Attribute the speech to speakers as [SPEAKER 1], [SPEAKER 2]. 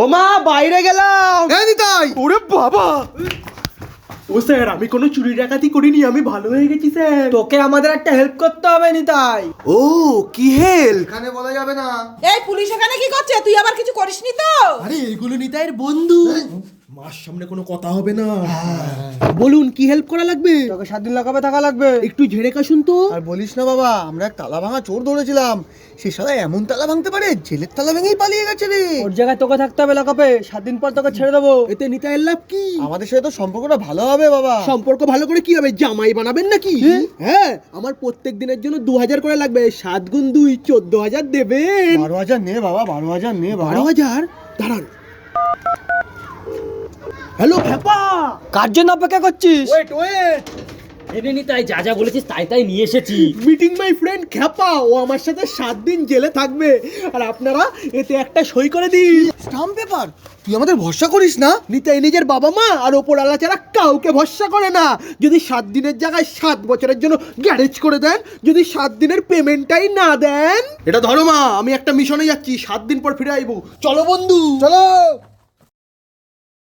[SPEAKER 1] ও মা, বাইরে গেলাম।
[SPEAKER 2] নিতাই,
[SPEAKER 1] ওরে বাবা, ও স্যার, আমি কোনো চুরি ডাকাতি করিনি, আমি ভালো হয়ে গেছি স্যার। তোকে আমাদের একটা হেল্প করতে হবে নিতাই।
[SPEAKER 2] ও কি হেল্প? এখানে বলা যাবে না।
[SPEAKER 3] এই পুলিশ এখানে কি করছে? তুই আবার কিছু করিসনি তো?
[SPEAKER 1] আরে এগুলো নিতাইয়ের বন্ধু। মার সামনে কোনো কথা হবে না। বলুন কি হেল্প করা লাগবে?
[SPEAKER 2] তোকে 7 দিন লাগাবে থাকা লাগবে।
[SPEAKER 1] একটু ঝেড়ে কাশুন তো।
[SPEAKER 2] আর বলিস না বাবা, আমরা এক তালা ভাঙা চোর ধরেছিলাম। সে শালা এমন তালা ভাঙতে পারে, জেলের তালা ভেঙেই পালিয়ে গেছে রে।
[SPEAKER 1] ওর জায়গায় তোকে থাকতে হবে লাগাবে। 7 দিন পর তোকে ছেড়ে দেবো। এতে নিতাইয়ের লাভ কি?
[SPEAKER 2] আমাদের সাথে তো সম্পর্কটা ভালো হবে বাবা।
[SPEAKER 1] সম্পর্ক ভালো করে কি হবে? জামাই বানাবেন নাকি? হ্যাঁ, আমার প্রত্যেক দিনের জন্য 2000 করে লাগবে। 7 গুণ 2 14,000 দেবেন।
[SPEAKER 2] 12,000 নে বাবা, 12,000 নে বাবা।
[SPEAKER 1] 12,000? দাঁড়ান। হ্যালো খেপা, কার জন্য অপেক্ষা করছিস? ওয়েট ওয়েট,
[SPEAKER 4] এনে নি তাই যা যা বলেছিস তাই তাই নিয়ে এসেছি।
[SPEAKER 1] মিটিং মাই ফ্রেন্ড খেপা, ও আমার সাথে 7 দিন জেলে থাকবে। আর আপনারা এতে একটা সই করে দিন।
[SPEAKER 2] Stamp paper? তুই আমাদের ভরসা করিস না?
[SPEAKER 1] নিতাই নিজের বাবা মা আর ওপরওয়ালা ছাড়া কাউকে ভরসা করে না। যদি 7 দিনের জায়গায় 7 বছরের জন্য গ্যারেজ করে দেন, যদি 7 দিনের পেমেন্টটাই না দেন। এটা ধরো মা, আমি একটা মিশনে যাচ্ছি, 7 দিন পর ফিরে আইবো। চলো বন্ধু,
[SPEAKER 2] চলো।